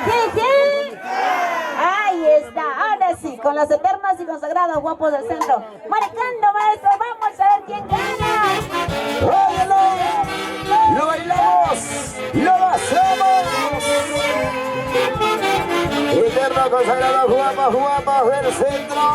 Jeje. Ahí está, ahora sí, con los eternos y consagrados guapos del centro. Marcando, maestro, vamos a ver quién gana. ¡Óyelo! ¡Lo bailamos! ¡Lo basamos! Eterno consagrado guapos del centro.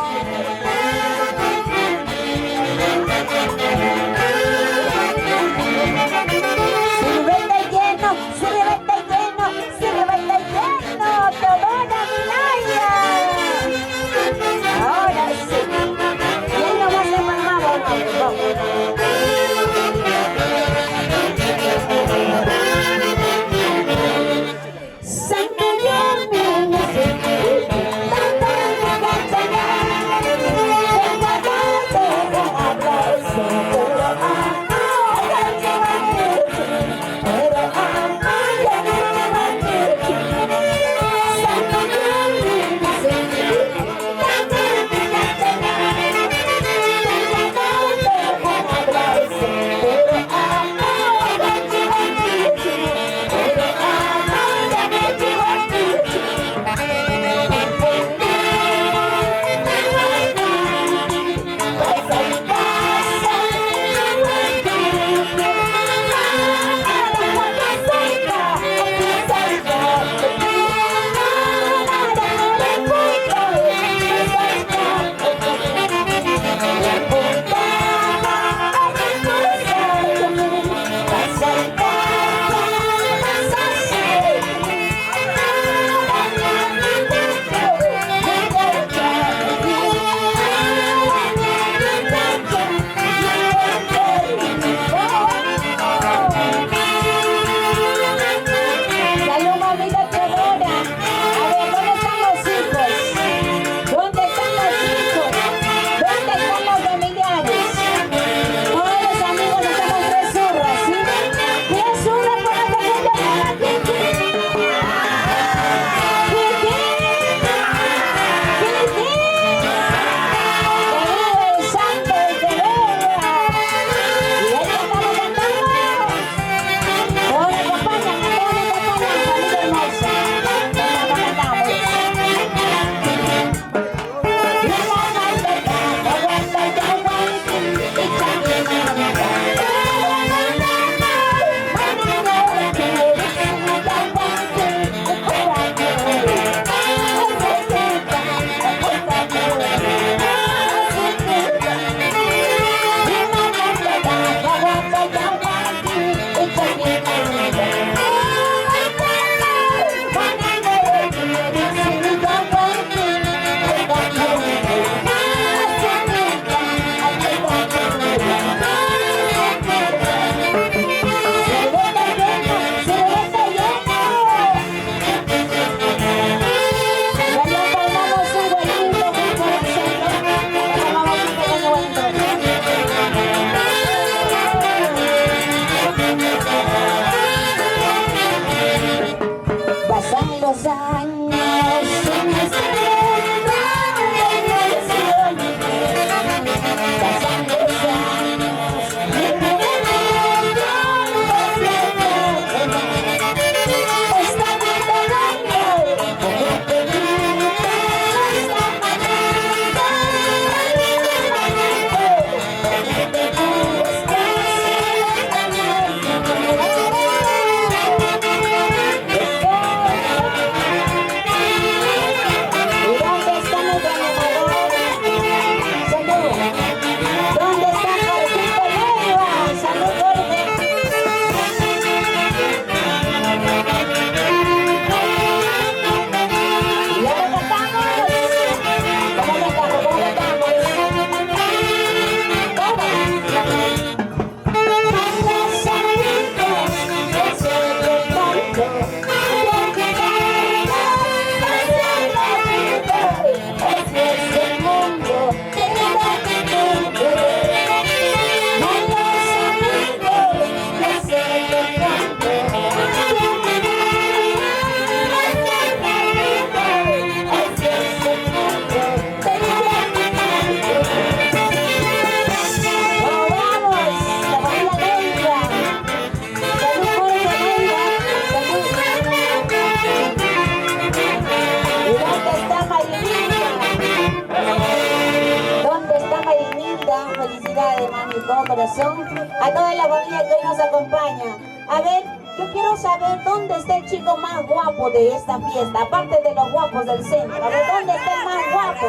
felicidades, mami, con corazón. A toda la familia que hoy nos acompaña. A ver, yo quiero saber dónde está el chico más guapo de esta fiesta, aparte de los guapos del centro. A ver, ¿dónde está el más guapo?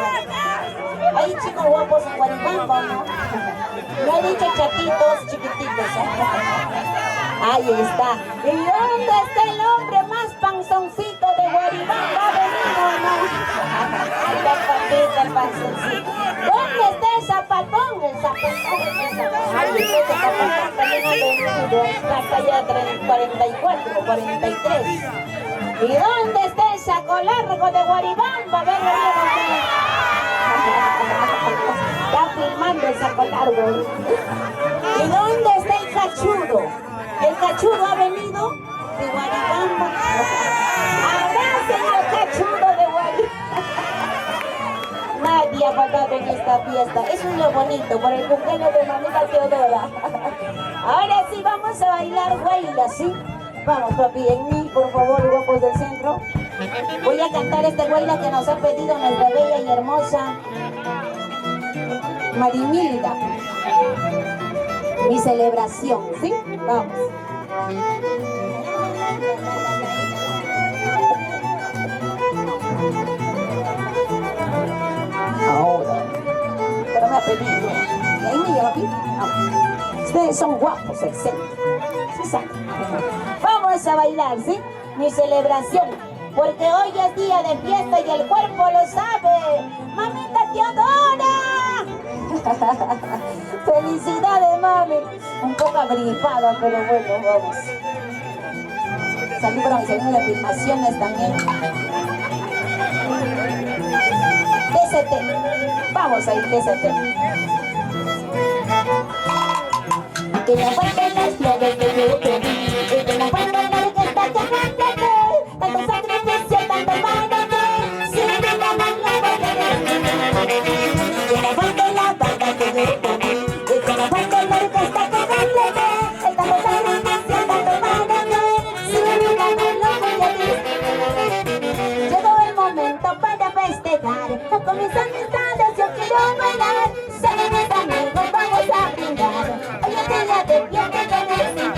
¿Hay chicos guapos en Guaribamba o no? No he dicho chatitos, chiquititos. Ahí está. ¿Y dónde está el hombre más panzoncito de Guaribamba? ¿Ha venido o no? La papita, el panzoncito. ¿Dónde está el zapatón? El zapatón. Ahí ese zapatón también ha venido. Está hasta allá 44, 43. ¿Y dónde está el saco largo de Guaribamba? Ven, está filmando el saco largo. ¿Y dónde está el cachudo? El cachudo ha venido de Guaribamba. Abracen al cachudo de Guaribamba. Nadie ha faltado en esta fiesta. Eso es lo bonito, por el cumpleaños de mamita Teodora. Ahora sí vamos a bailar guayla, ¿sí? Vamos, papi, en mí, por favor, guapos del centro. Voy a cantar este guayla que nos ha pedido nuestra bella y hermosa Marimilda. Mi celebración, ¿sí? Vamos. Ahora, pero me ha pedido. ¿Y ahí me lleva aquí? No. Ustedes son guapos, el centro. Sí saben. Vamos a bailar, ¿sí? Mi celebración. Porque hoy es día de fiesta y el cuerpo lo sabe. ¡Mamita Teodora! ¡Felicidades, mami! Un poco agripada, pero bueno, vamos. Salud para mis amigos de filmaciones también. TCT. Vamos a ir, TCT. Que no falten las flores de yo te vi. Y que no falten la orquesta que cántate. Tanto sacrificio, tanto para que si me llaman la voy a decir. Que no falte la banda que yo te vi. Y que no falte la orquesta que cántate. Tanto sacrificio, tanto para que si me llaman la voy a decir. Llegó el momento para festejar. Con mis amistades yo quiero bailar. Salen mis amigos, vamos a brindar. Hoy es día de fiesta y felicidad.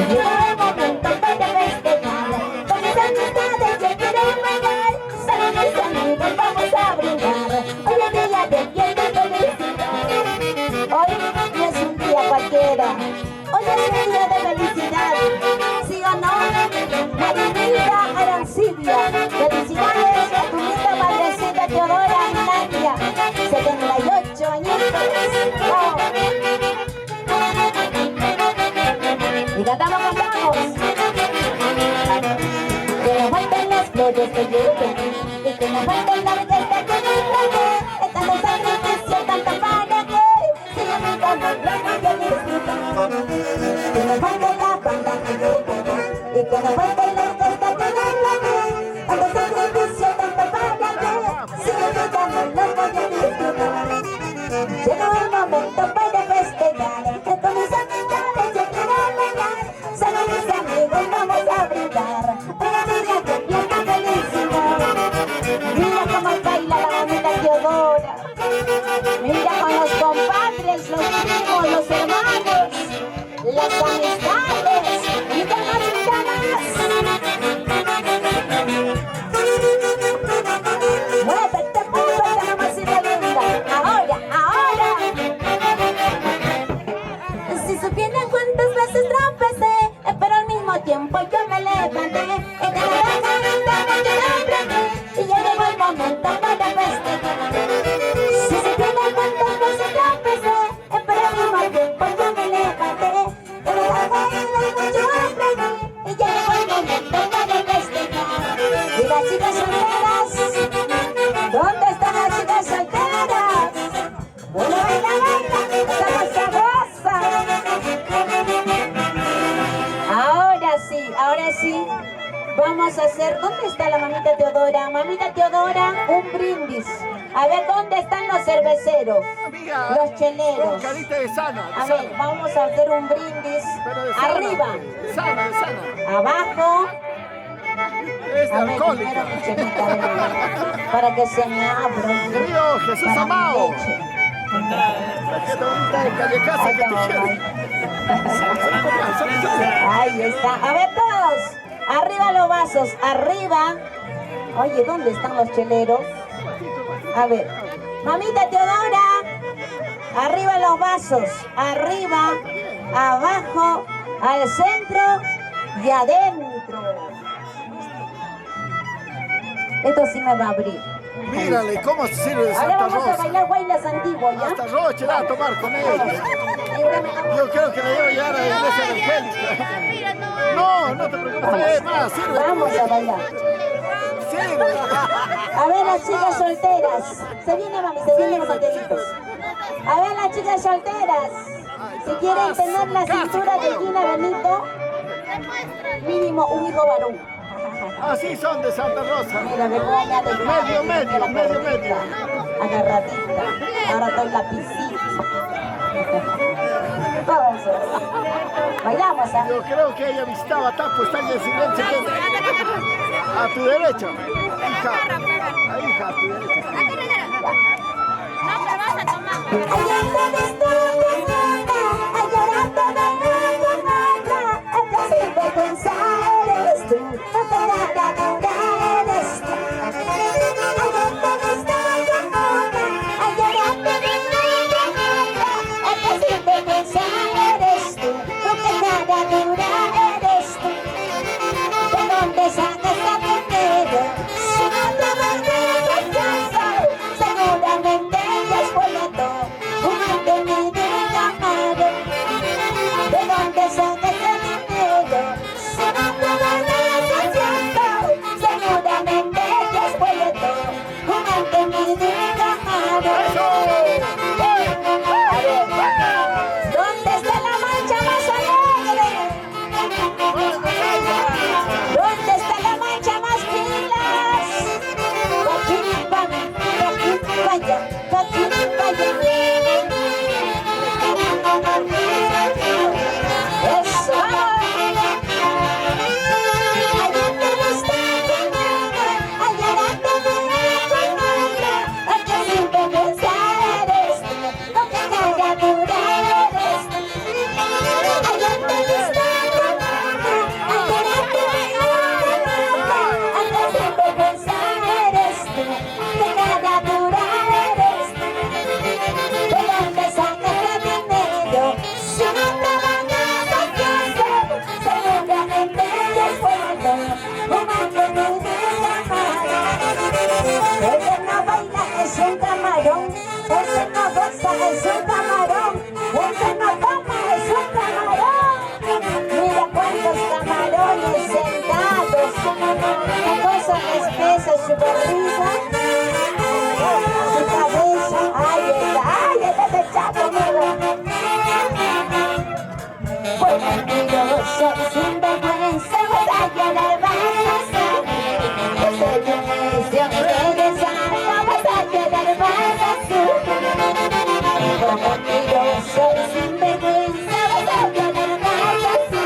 Llegó el momento para festejar. Con mis amistades yo quiero bailar. Salen mis amigos, vamos a brindar. Hoy es día de fiesta y felicidad. Hoy no es un día cualquiera. Hoy es un día de felicidad. ¿Sí o no? Marimilda Arancibia. Felicidades a tu linda madrecita Teodora Nadia. 78 añitos. ¡Vamos! Y cantamos. Que no falten las flores que yo te di. Y que no falten la orquesta que yo te di. Tanto sacrificio, tanto para que siga mi camino y yo disfrutar. Que no falte la banda que yo te di. Y que no falte la orquesta que yo te di. Tanto sacrificio, tanto para que siga mi camino y yo disfrutar. Llegó el momento para festejar. Con mis amistades yo quiero bailar. Solo mis amigos vamos a brindar. Una vida que fiesta felicidad. Mira cómo baila la mamita Teodora. Mira con los compadres, los primos, los hermanos, las amistades. Mira más y muévete, mamacita linda. Ahora. Si supieran cuántas veces tropecé, pero al mismo tiempo yo me levanté. En la garganta yo la aprendí y ya llegó el momento para festejar. Si supieran cuántas veces tropecé, pero al mismo tiempo yo me levanté. En la garganta yo aprendí y ya llegó el momento para festejar. Y las chicas solteras, ¿dónde están las chicas solteras? Bueno, baila, estamos sabrosa. Ahora sí, vamos a hacer, ¿dónde está la mamita Teodora? Mamita Teodora, un brindis. A ver, ¿dónde están los cerveceros? Amiga, los cheleros. con carita de sana. A ver, vamos a hacer un brindis. Pero de sana, arriba. De sana. Abajo. Es A ver, alcohólica. primero mi chelita, para que se me abra. Querido Jesús para mi amado. leche. Qué bonita de calle casa Ay, que no, te quiere. Ahí está. A ver todos. Arriba los vasos. Arriba. Oye, ¿dónde están los cheleros? A ver. Mamita Teodora. Arriba los vasos. Arriba. Abajo. Al centro. Y adentro. Esto sí me va a abrir. Mírale cómo se sirve de Ahora Santa vamos a Rosa. bailar guaylas antiguos, ¿ya? Hasta Roche la va a tomar con ella. Ayúdame. Yo creo que le debo llevar a la iglesia evangélica. No, no te preocupes. Más, sirve. Vamos a bailar. Sirve. A ver las chicas solteras. Se viene, mami, se vienen los solteritos. A ver las chicas solteras. Si quieren tener la cintura de Gina Benito, mínimo un hijo varón. Así son de Santa Rosa. Mira, me voy a dejar. Medio. Agarradita. Ahora estoy la piscina. Vamos. Bailamos, ¿ah? Yo creo que ella visitaba Tapo, está en el silencio. A tu derecha. Hija. Ahí, hija, a tu derecha. Seguramente ya es boleto, un mantenido llamado. ¿De dónde saca ese dinero? Si no trabajas haciendo, seguramente ya es boleto, un mantenido llamado. ¿Dónde está la mancha más alegre? ¿Dónde está la mancha más pilas? Vaya, eso. Allá te gusta allá te aquí sin pensar eres tú, no te caiga dura eres tú. Allá te gusta aquí sin pensar eres tú, te caiga dura eres tú. ¿De dónde sacas el dinero? Si no trabajas haciendo, seguramente ya es bueno, un mantenido llamado. Ese no baila es un camarón, ese no goza es un camarón, ese no toma es un camarón. Mira cuántos camarones sentados, qué cosa espesa su barriga, su cabeza. Ay, está echado, mira. Pues mentiroso y sinvergüenza, vas a llegar balanza. Ese juicio de desarma, vas a llegar balanza. Pues mentiroso y sinvergüenza, vas a llegar balanza.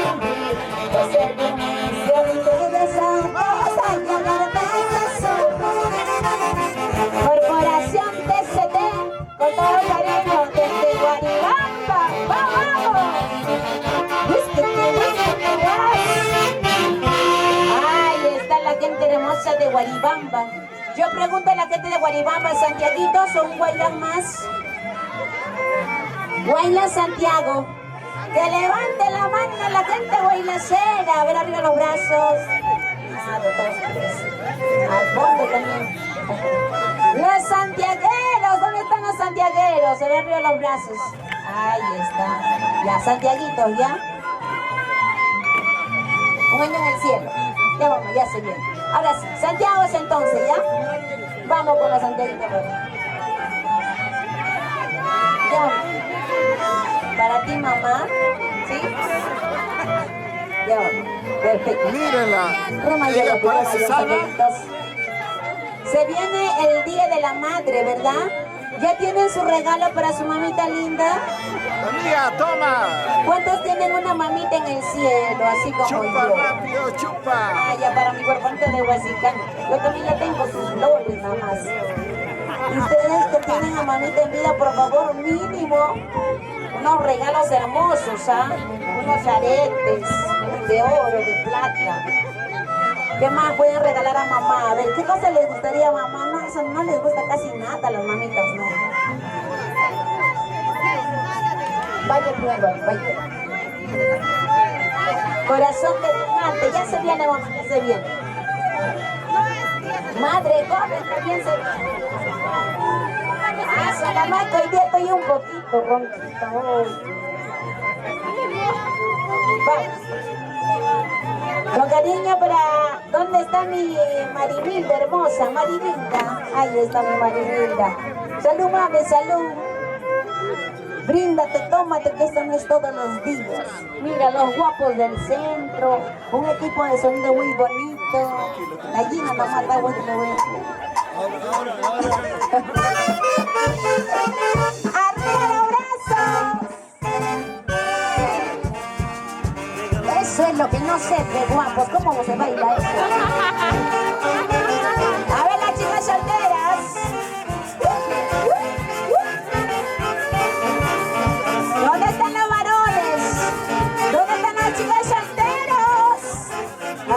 Ese juicio de desarma, vas a llegar balanza. Corporación TCT, con todo cariño, desde Guaribamba. ¡Vamos! Ahí está la gente hermosa de Guaribamba. Yo pregunto a la gente de Guaribamba, ¿Santiaguitos son Guaylas más? Guaylas Santiago. Que levante la mano la gente guaylacera. A ver, arriba los brazos. Ah, todos tres. Al fondo también. Los santiagueros, ¿dónde están los santiagueros? A ver, arriba los brazos. Ahí está. Ya, santiaguitos, ¿ya? Un año en el cielo. Ya vamos, ya se viene. Ahora sí, Santiago es entonces, ¿ya? Vamos con los santiaguitos. Ya. Para ti, mamá. ¿Sí? Ya vamos. Perfecto. Mírenla. Remayalo, Ella parece sana. santiaguitos. Se viene el Día de la Madre, ¿verdad? ¿Ya tienen su regalo para su mamita linda? Amiga, toma. ¿Cuántos tienen una mamita en el cielo, así como Chupa yo? rápido, chupa. Ah, ya para mi cuerpante de Huasicán. Yo también ya tengo sus flores, nada más. Ustedes que tienen a mamita en vida, por favor, mínimo unos regalos hermosos, ¿ah? Unos aretes de oro, de plata. ¿Qué más pueden regalar a mamá? A ver, ¿qué cosa les gustaría a mamá? No, eso no les gusta casi nada a las mamitas, ¿no? Vaya primero, vaya. Corazón de diamante, ya se viene, mamá, ya se viene. Madre joven, también se viene. Ah, solamente hoy día estoy un poquito ronquita hoy. Vamos. Con cariño para... ¿Dónde está mi Maribilda hermosa? Maribilda. Ahí está mi Maribilda. Salud, mami, salud. Bríndate, tómate, que esto no es todos los días. Mira, los guapos del centro. Un equipo de sonido muy bonito. La Gina no mata bueno, ¡arriba los brazos! Eso es lo que no sé de guapos. ¿Cómo se baila eso? A ver, las chicas solteras. ¿Dónde están los varones? ¿Dónde están las chicas solteros?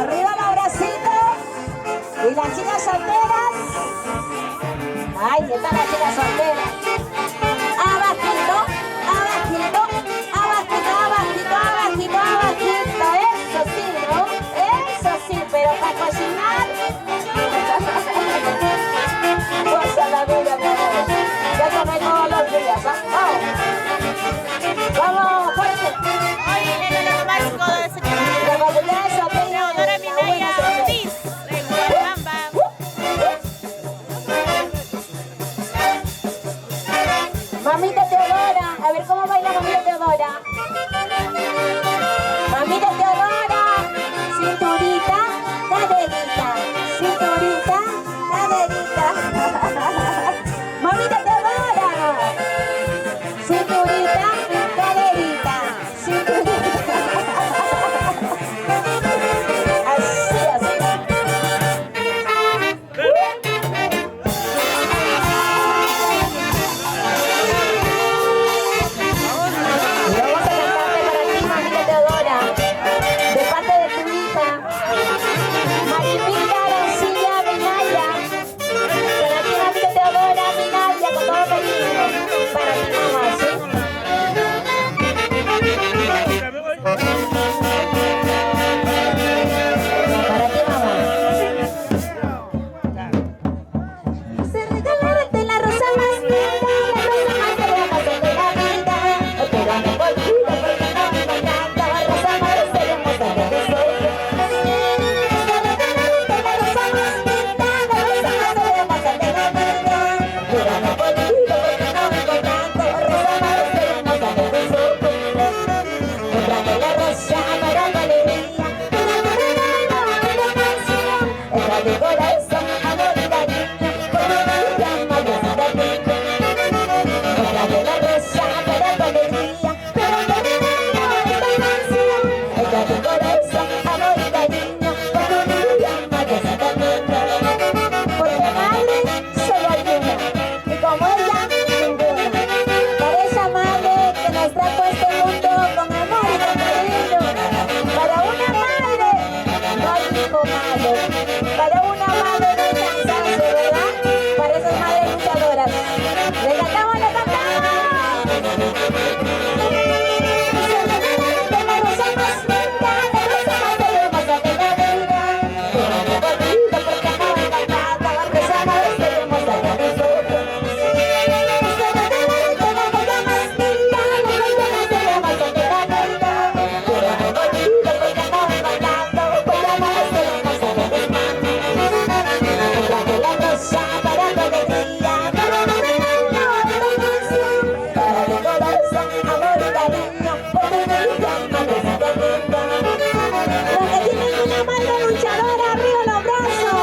Arriba los bracitos. ¿Y las chicas solteras? Ay, están las chicas solteras. Abajito, abajito, abajito, abajito, abajito, abajito. Eso sí, ¿no? Eso sí, pero para cocinar. Cosa la vida, mi amor. Ya comen todos los días, ¿ah? Vamos. Vamos, fuerte. Oye, era lo básico de ese canal. La familia de Sotero. Teodora Minaya Ortiz, de Guaramba. Mamita Teodora, a ver cómo baila mamita Teodora. Mamita Teodora, cinturita, caderita, cinturita, caderita. Mamita Teodora, cinturita, caderita, cinturita. Así, así. Vamos a cantarte para ti, mamita Teodora, de parte de tu hija, Maribilda Arancilla Minaya. Para ti, mamita Teodora Minaya, con todo cariño. Para ti, mamá, ¿sí? Para ti, mamá. Se regalarte la rosa más linda, la rosa más hermosa de la vida. Pero no me olvido porque no me encanta, la rosa más hermosa de nosotros. Se regalarte la rosa más linda, la rosa más hermosa de la vida. Pero no me olvido porque no me encanta, la rosa más hermosa de nosotros. Comprame la rosa para tu alegría, para tu regalo y tu canción. Entra tu corazón, amor y cariño, por mi llama de Santa. Comprame la rosa para tu alegría, para tu regalo y tu canción. Entra tu corazón, amor y cariño, por mi llama de Santa. Porque madre solo hay una, y como ella, ninguna. Para esa madre que nos trajo a este mundo con amor y con cariño. Para una madre no hay hijo malo. Para una madre no hay cansancio, ¿verdad? Para esas madres luchadoras. ¡Le cantamos, le cantamos! Se regalarte la rosa más linda, la rosa más hermosa de la vida. Pero no me olvido porque no me encanta, la rosa más hermosa de nosotros. Se regalarte la rosa más linda, la rosa más hermosa de la vida. Pero no me olvido porque no me encanta, la rosa más hermosa de nosotros. Comprate la rosa para tu alegría, para tu regalo y tu canción. Para tu corazón, amor y cariño, por mi llama de Santa Rita. Los que tienen una madre luchadora, arriba los brazos.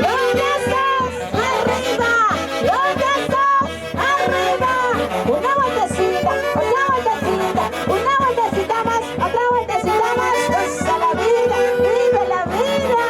Los brazos arriba, los brazos arriba. Una vueltecita, otra vueltecita, una vueltecita más, otra vueltecita más. Goza la vida, vive la vida.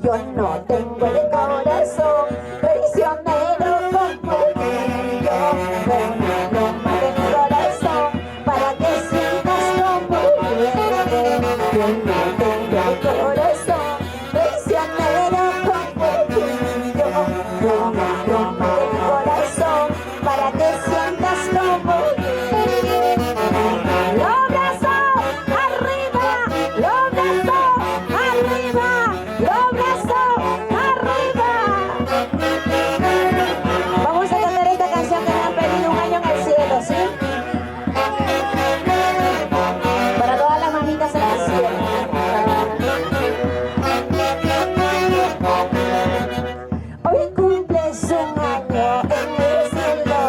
Yo no tengo el corazón prisionero como el tuyo. Una pluma de mi corazón para que sigas como duele. Yo no tengo el corazón prisionero como el tuyo. Una pluma de mi corazón para que sientas como duele. Los brazos arriba, los brazos arriba, los brazos arriba. Vamos a cantar esta canción que me han pedido, Un año en el cielo, ¿sí? Para todas las mamitas en el cielo. Hoy cumples un año en el cielo,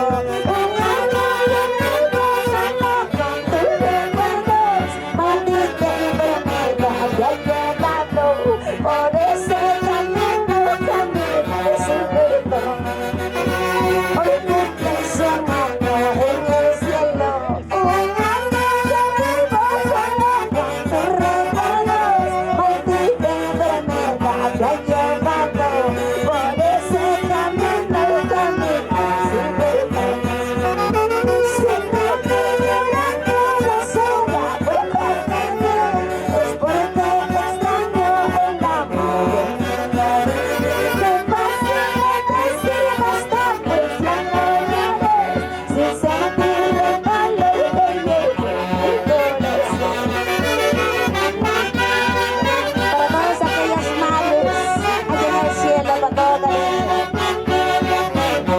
un año en el cielo con tus recuerdos. Maldita enfermedad te ha llevado por ese camino de su perdón. Hoy cumples un año en el cielo, un año que vivo solo con tus recuerdos. Maldita enfermedad te ha llevado por ese camino sin perdón. Si no te lloran toda sola, por parte es porque te extraño el amor de mi vida. Que fácil decir basta, pues ya no llores, sin sentir el dolor que llevo en mi corazón. Para todas aquellas madres allá en el cielo, para todas.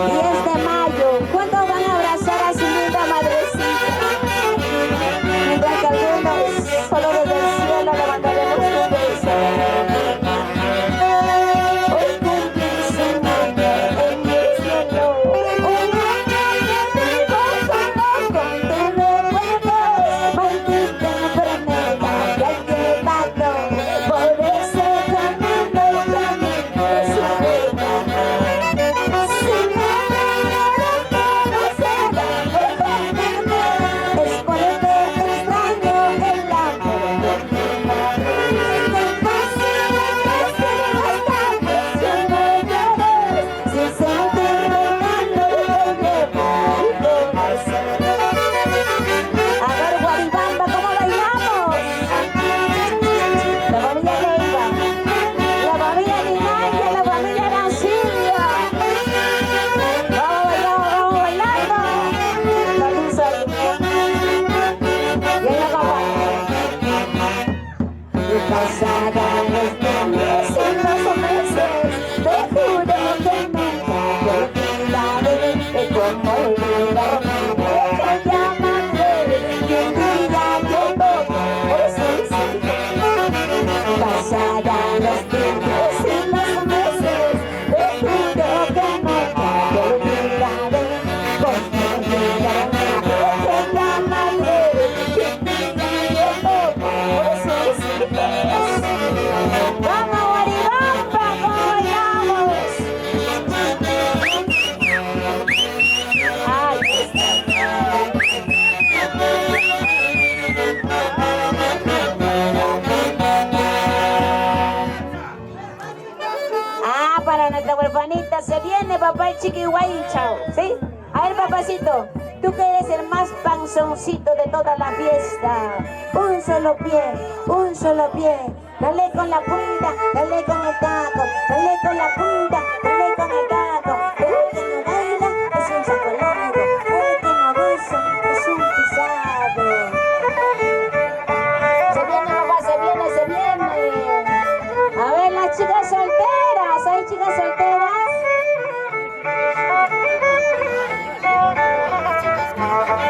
10 de mayo, ¿cuántos van a abrazar a su linda madrecita? Mientras que algunos solo desde el cielo le mandaremos un beso. Hoy cumples un año en el cielo, un año que vivo solo con tus recuerdos. Maldita enfermedad te ha llevado por ese camino sin perdón. Si no me lloras todo será por parte es porque te extraño el amor de mi madre. Que fácil decir basta, pues ya no llores, sin sentir el dolor que llevo en mi corazón. A ver, Guaribamba, ¿cómo bailamos? La familia Leiva, la familia Linaje, la familia Arancilio. Vamos bailando. La luz ahí. Y en la campaña. Y pasarán los días y los meses, te juro que me olvidaré de cómo olvidarme de aquella madre que un día llegó por su sitio. Pasarán los días y los meses, te juro que no te olvidaré, cómo olvidarme de aquella madre que un día llegó por su sitio. Vamos, Guaribamba, ¿cómo bailamos? Ay, para nuestra huerfanita se viene papá el chiquihuaychao, ¿sí? A ver, papacito, tú que eres el más panzoncito de toda la fiesta. Un solo pie, dale con la punta, dale con el taco, dale con la punta, dale con el taco. El que no baila es un chocolate, el que no besa es un pisado. Se viene, papá, se viene. A ver, las chicas solteras, ¿hay chicas solteras?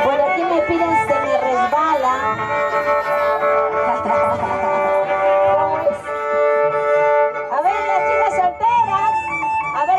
Por aquí me piden, se me resbala. A ver, las chicas solteras. A ver.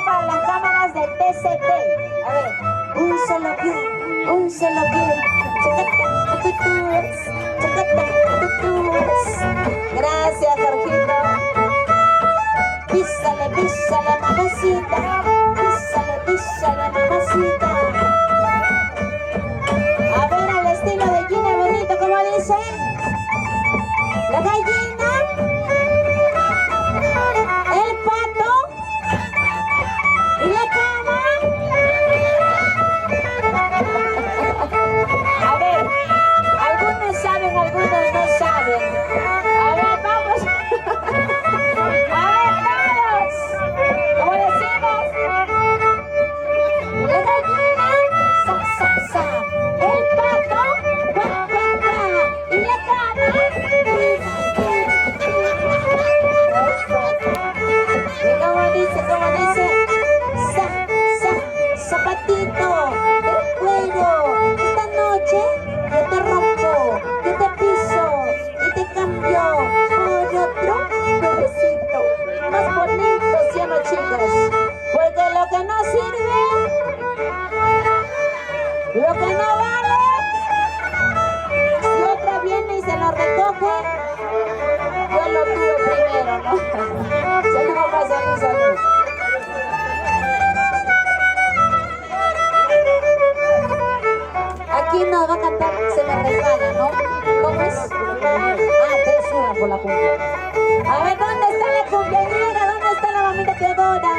A ver, ¿dónde está la cumpleañera? ¿Dónde está la mamita Teodora?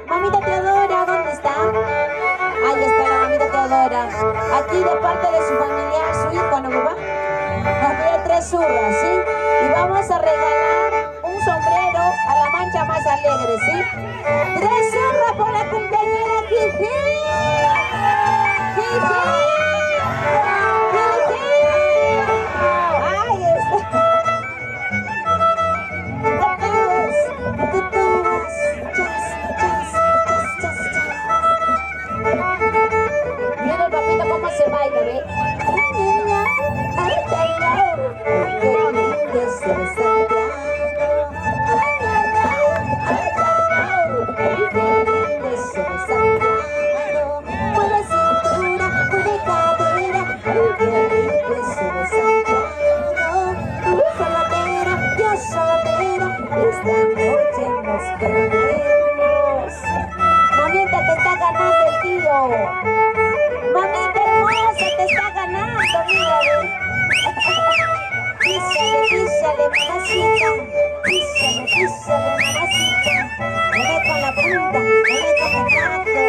Mamita Teodora, ¿dónde está? Ahí está la mamita Teodora. Aquí de parte de su familiar, su hijo, ¿no, papá? Nos pide 3 zurras, ¿sí? Y vamos a regalar un sombrero a la mancha más alegre, ¿sí? 3 zurras por la cumpleañera, jiji. Jiji. Ahí está. Mira, papito, cómo se baila, ¿ve? Mamita, te está ganando el tío. Mamita hermosa, te está ganando, mira. Písale, písale, mamacita. Písale, písale, mamacita. Mueve con la punta, mueve con el gato.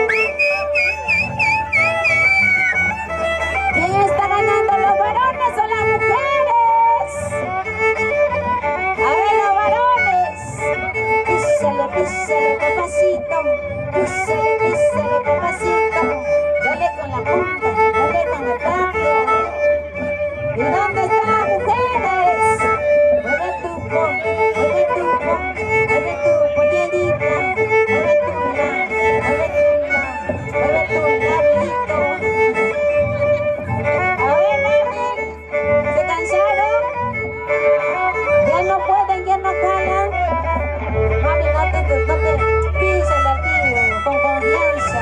¿Quién está ganando, los varones o las mujeres? A ver, los varones. Písale, písale, papacito. Písale, písale, papacito. Dale con la punta, dale con el gato. ¿Y dónde están las mujeres? Mueve tu pollerita, mueve tu labito. A ver, mami, ¿se cansaron? ¿Ya no pueden, ya no jalan? Mami, no te pises al tío, con confianza.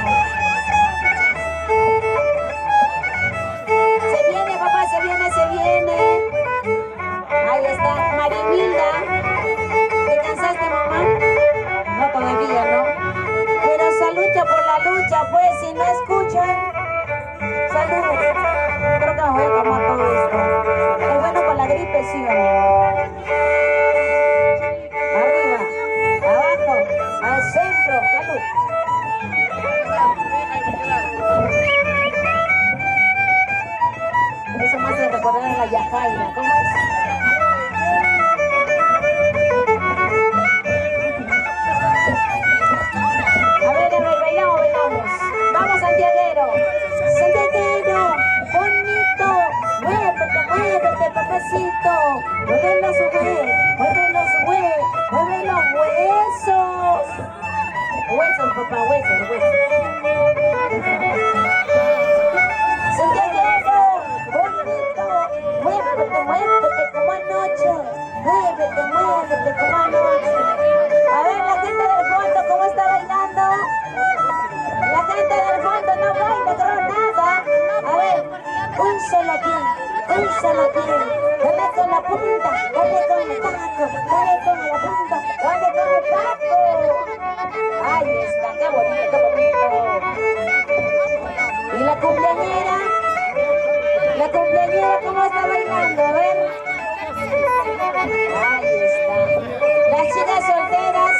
Se viene, papá, se viene, se viene. Ahí está, Marimilda. ¿Te cansaste, mamá? No, todavía, ¿no? Pero salucha por la lucha, pues, si no escuchan. Salud. Creo que me voy a tomar todo esto. Es bueno con la gripe, sí, ¿o no? Arriba, abajo, al centro. Salud. Eso más de recordar a la yajaira. ¿Cómo es? A ver, bailamos, bailamos. Vamos, Santiaguero. Santiaguero, bonito. Muévete, muévete, papacito. Mueve los huesos, mueve los huesos, mueve los huesos. Huesos, papá, huesos, huesos. Santiaguero, bonito. Muévete, muévete como anoche. Muévete, muévete como anoche. A ver, la gente del fondo, ¿cómo está bailando? La gente del fondo no baila, creo nada. A ver, un solo pie, un solo pie. Dale con la punta, dale con el taco, dale con la punta, dale con el taco. Ahí está, qué bonito, qué bonito. Y la cumpleañera, ¿cómo está bailando? A ver. Ahí está. Las chicas solteras,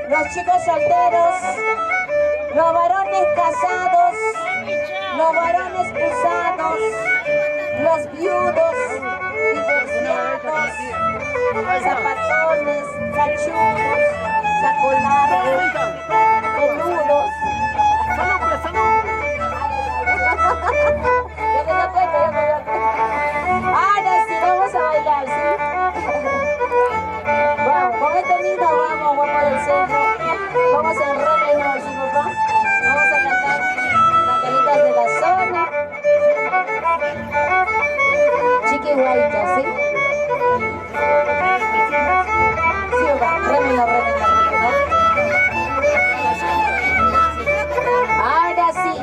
los chicos solteros, los varones casados, los varones casados, los viudos, divorciados, zapatones, cachudos, sacolados, peludos. Ya me da cuenta, ya me da cuenta. Ahora sí, vamos a bailar, ¿sí? Vamos, con este niño vamos del centro. Vamos a enredarnos, ¿sí, papá? Vamos a cantar cantaditas de la zona. Chiquihuayca, ¿sí? Sí, papá, remino, remino, remino. Ahora sí.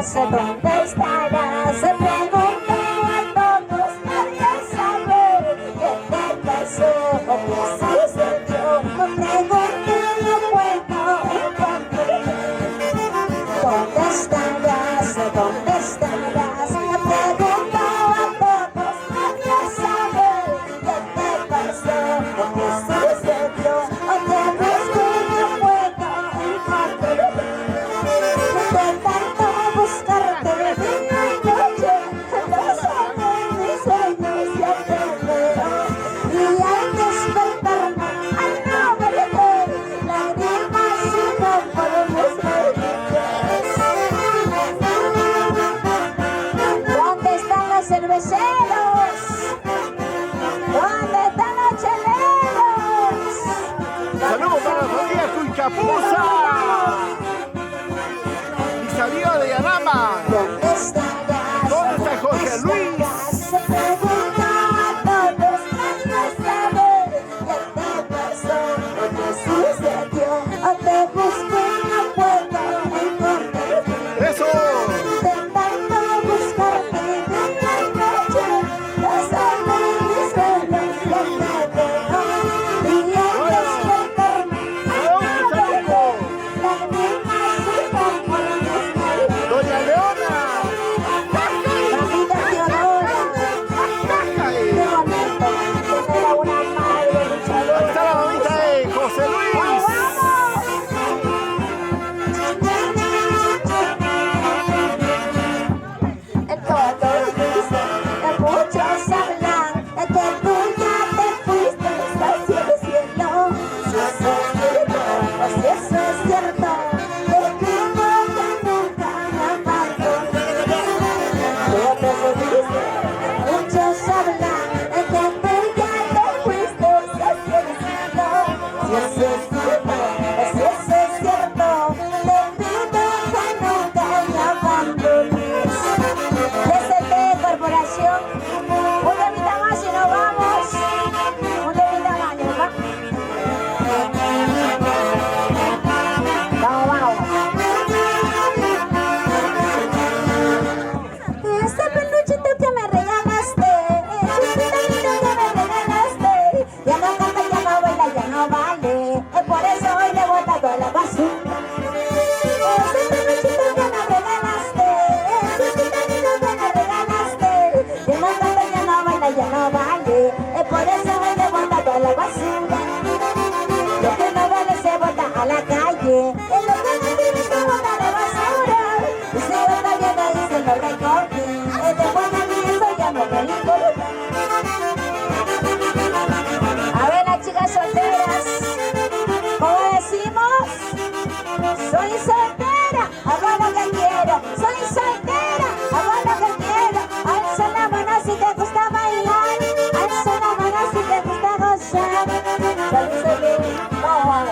estarás? ¿Dónde estarás? Se preguntó a todos, nadie sabe qué te pasó o qué sucedió. Me pregunté, no puedo encontrar. ¿Dónde estarás? ¿Dónde estarás? Me pregunto a todos, nadie sabe qué te pasó o qué sucedió. O te busco y no puedo encontrar. De tanto buscarte día y noche, los ojos de mis sueños ya te veo. Y al despertarme, al no verte, lágrimas y no por mis mejillas. ¿Dónde están los cerveceros? ¿Dónde están los cheleros? Saludos para la familia Cuicapuza. Y salió de Yanama. ¿Dónde estarás? ¿Dónde está Jorge Luis? Se pregunta a todos, nadie sabe qué te pasó o qué sucedió. O te busco y no puedo encontrar. Eso. De tanto buscarte día y noche, los ojos de mis sueños ya te veo. Y al despertarme, al no verte, lágrimas y no por mis mejillas. Doña Leona. Mamita Teodora, qué bonito tener a una madre Ahí luchadora. está la mamita de José Luis. Todos dicen, muchos hablan de que tú ya te fuiste hacia el cielo. Si eso es cierto, o si eso es cierto, te pido que nunca me abandones. Todos dicen, muchos hablan de que tú ya te fuiste hacia el cielo. Si eso es cierto, o si eso es cierto, te pido que nunca me abandones. DCT Corporación, un temita más y nos vamos. Un temita más, ¿no? Vamos. Ese peluchito que me regalaste, ese peluchito que me regalaste, ya no canta, ya no baila, ya no vale. Es por eso hoy le he botado a la basura. Ese peluchito que me regalaste, ese peluchito que me regalaste, ya no canta, ya no baila, ya no vale. Es por eso hoy le he botado a la basura. Lo que no vale se bota a la calle, es lo que no tiene se bota a la basura. Y si yo también me dice lo recogí, es de buena mí eso ya no me importa. A ver las chicas solteras, ¿cómo decimos? Soy soltera, hago lo que quiero. Soy soltera, hago lo que quiero. Alza la mano si te gusta bailar, alza la mano si te gusta gozar. Salud, salud, vamos.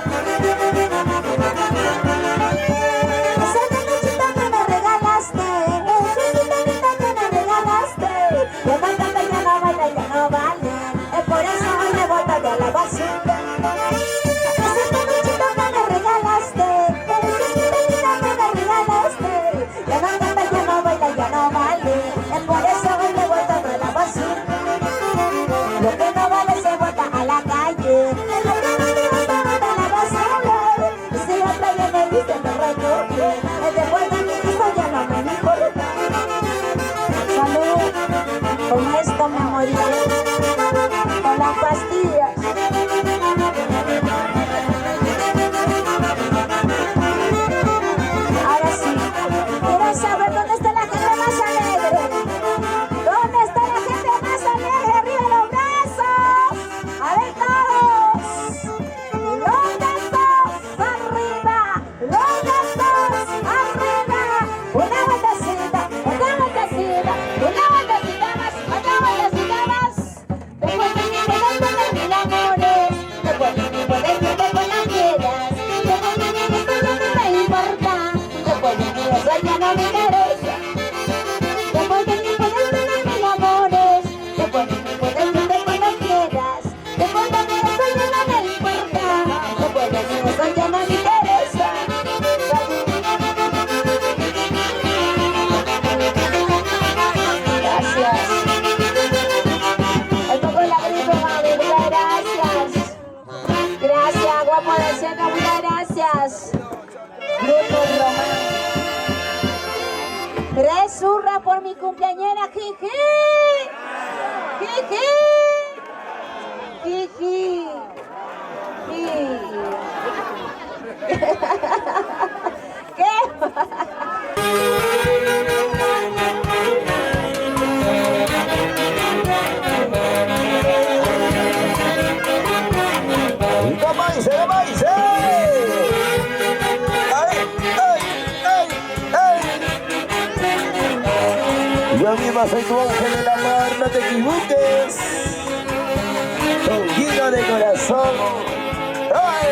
grupo de Sena, muchas gracias. Grupo Román. Resurra por mi cumpleañera, jiji. Jiji. Jiji. ¿Qué? ¿Cómo dice? ¿Cómo dice? ¡Ay, ay, ay, ay! Yo misma soy tu ángel del amor, no te equivoques. Un guiño de corazón. ¡Ay!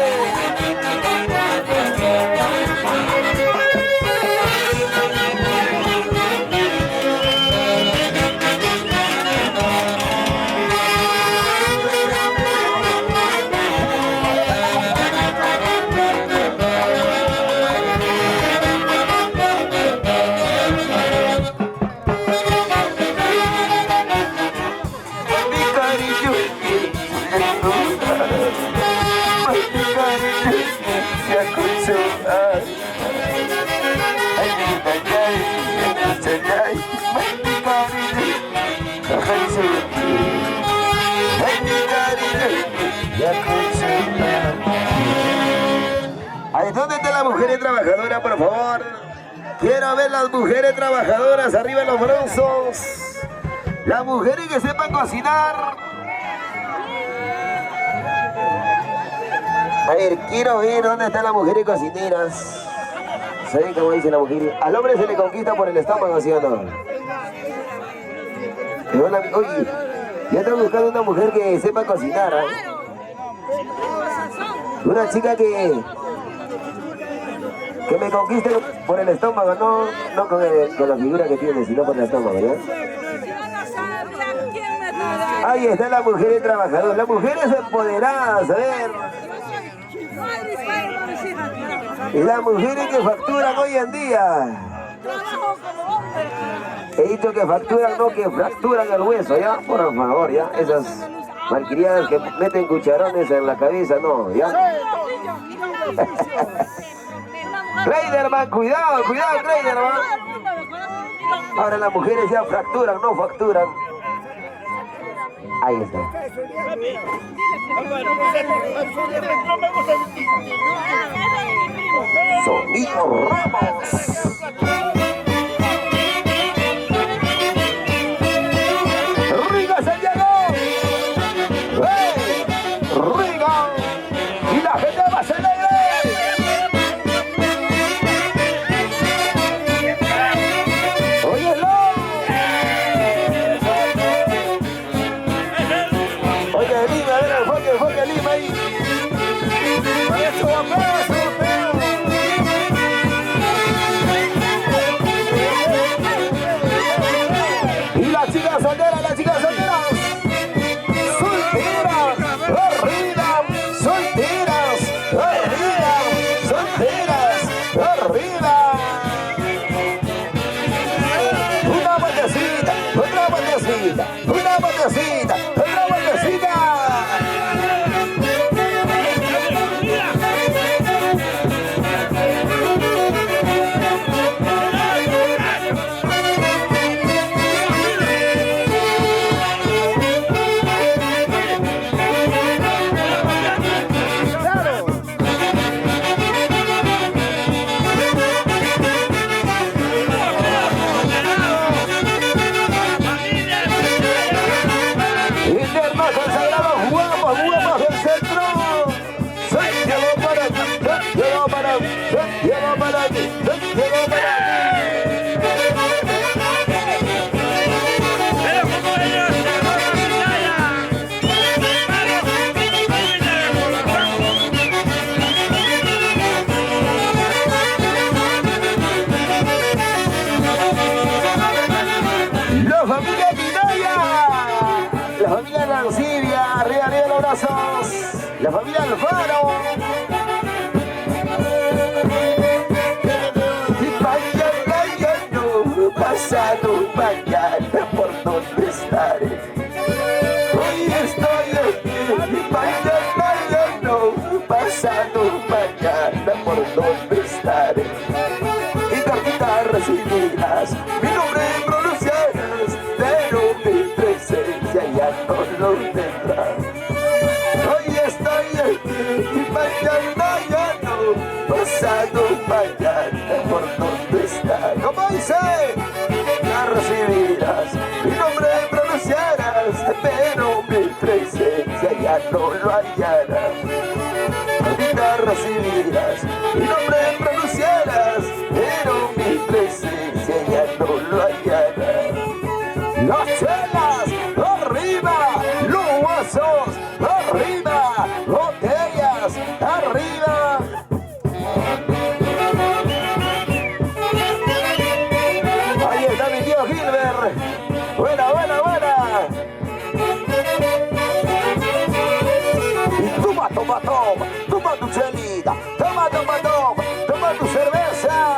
Ay, ¿dónde está la mujer trabajadora, por favor? Quiero ver las mujeres trabajadoras arriba en los brazos. Las mujeres que sepan cocinar. A ver, quiero ver dónde están las mujeres cocineras. ¿Saben cómo dice la mujer? Al hombre se le conquista por el estómago, ¿sí o no? Oye, ya están buscando una mujer que sepa cocinar, ¿eh? Una chica que me conquiste por el estómago, no con la figura que tiene, sino por el estómago, ¿ya? Ahí está la mujer trabajadora, las mujeres empoderadas, a ver. Y las mujeres que facturan hoy en día. He dicho que facturan, no que fracturan el hueso, ¿ya? Por favor, ¿ya? Esas malcriadas que meten cucharones en la cabeza, no, ¿ya? Kleiderman, cuidado, cuidado, Kleiderman. Ahora las mujeres ya fracturan, no facturan. Ahí está. Sonido Ramos. Riga se llegó. ¡Hey! Riga. Y la gente va a ser alegre. Óyelo. Oye, Lima, a ver, enfoque Lima ahí. Eso va feo. Y las chicas solteras. Solteras, arriba, solteras, arriba. Una vueltecita, otra vueltecita, una vueltecita, otra vueltecita. La familia Alfaro. Y mañana pasado mañana por dónde estaré. Hoy estoy aquí y mañana pasado pasado mañana por donde estaré. Y cartita recibirás, mi nombre pronunciarás, pero mi presencia ya no lo tendrás. Hoy estoy aquí y mañana ya no, pasado mañana por donde estaré. ¿Cómo dice? Ya recibirás, mi nombre pronunciarás, pero mi presencia ya no lo hallarás. Ahorita recibirás, mi nombre pronunciarás, pero mi presencia ya no lo hallarás. Las chelas arriba, los vasos arriba, botellas arriba. Ahí está mi tío Gilbert. Buena, buena, buena. Y toma, toma, toma, toma tu chelita, toma, toma, toma, toma tu cerveza.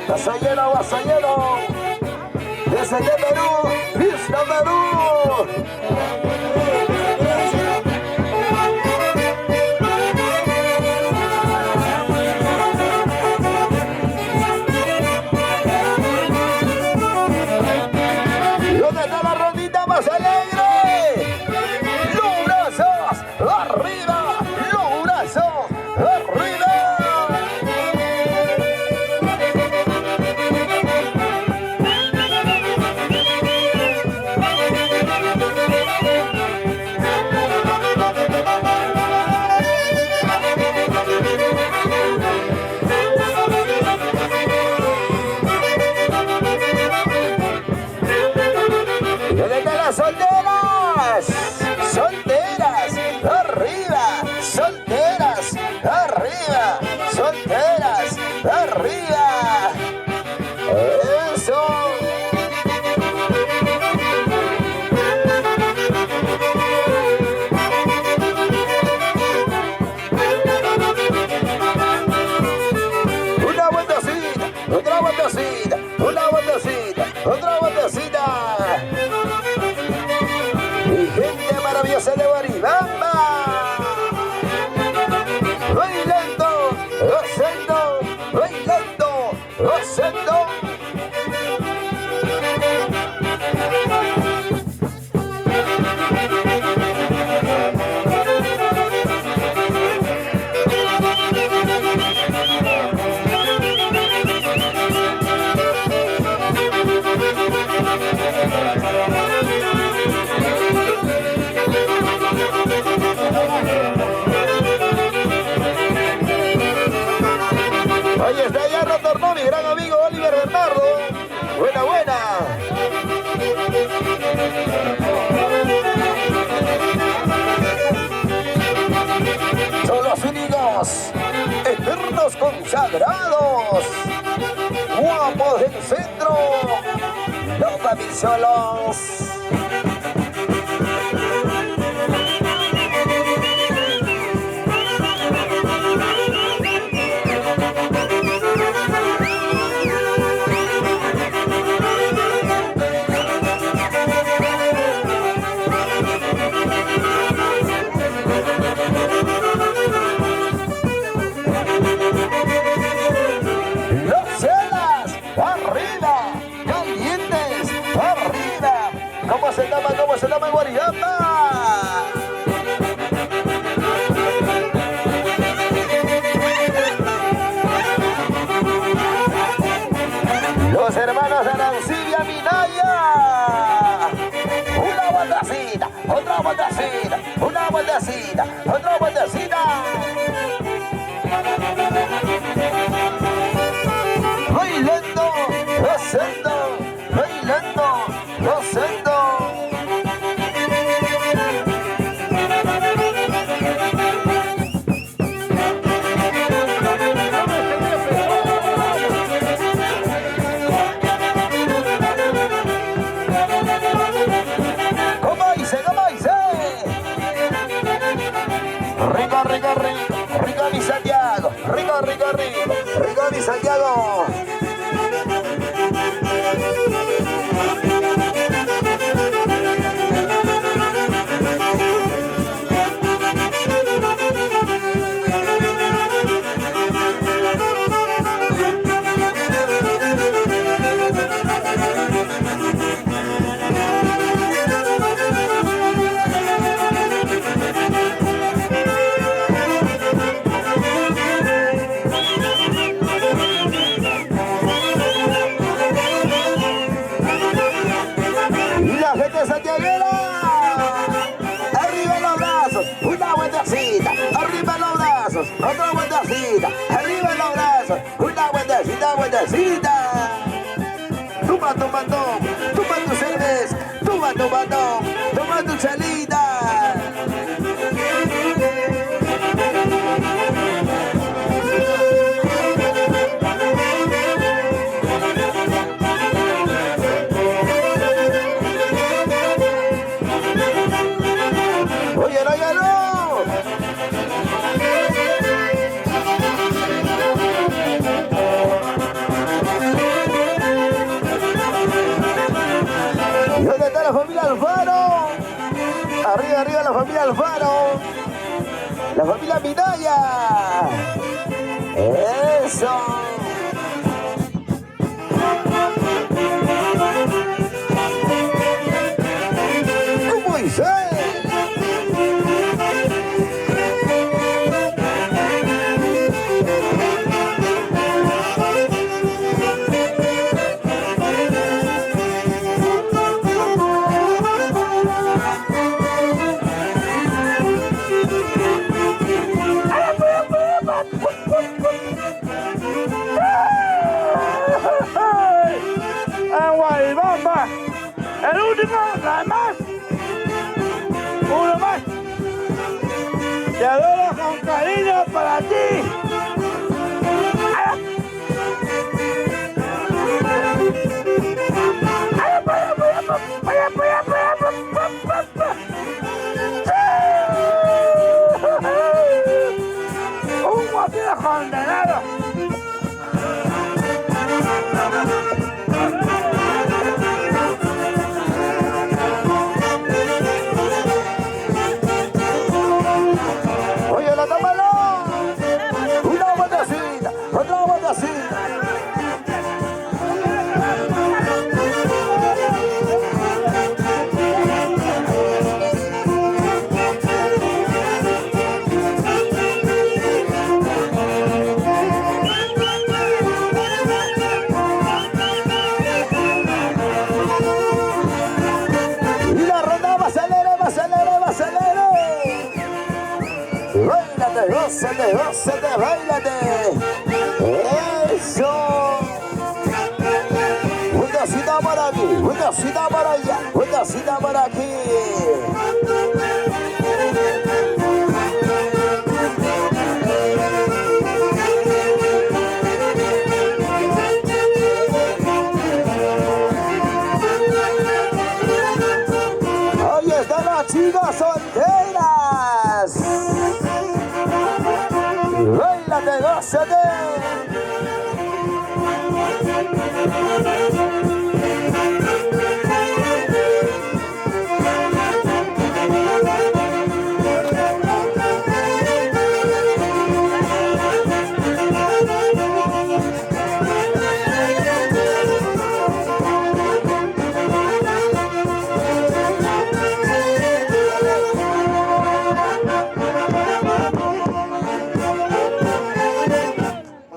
Vasallero, vasallero. Desde Perú, Vista Perú. ¿Dónde está la rondita más alegre? Los brazos arriba, los brazos arriba. ¿Dónde están las solteras? Solteras, arriba, solteras, arriba, solteras, arriba. Eso. Una vueltecita, otra vueltecita, una vueltecita, otra vueltecita. Mi gente maravillosa de Guaribamba, bailando, gozando, bailando, gozando. Ahí está, ya retornó mi gran amigo Oliver Bernardo. Buena, buena. Son los únicos eternos consagrados, guapos del centro, los papicholos. ¿Cómo se llama Guaribamba? Los hermanos Arancibia Minaya. Una vueltecita, otra vueltecita, una vueltecita, otra vueltecita. Bailando, gozando, bailando, gozando. Rico mi Santiago, rico mi Santiago. otra vueltecita, arriba los brazos, una vueltecita, vueltecita. Toma, toma, toma, toma tu cerveza, toma, toma, toma, toma tu chelita. Óyelo, óyelo. ¿Y dónde está la familia Alfaro? Arriba, arriba la familia Alfaro. La familia Minaya. Eso. ¿Cómo dice? Guaybamba, el último, la más, uno más. Te adoro con cariño para ti. Un guapito condenado. Oye, la tómalo. Una vueltecita, otra vueltecita. Y la ronda va a acelerar, va a acelerar, va a acelerar. Báilate, gózate, gózate, báilate. Eso. Vueltecita por aquí, vueltecita por allá, vueltecita por aquí. Ahí están las chicas solteras. Báilate, gózate.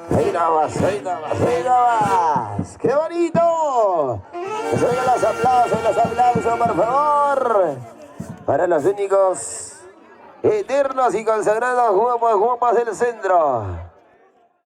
Ahí nomás, ahí nomás, ahí nomás. ¡Qué bonito! Que se oigan los aplausos, por favor. Para los únicos eternos y consagrados guapos, guapas del centro.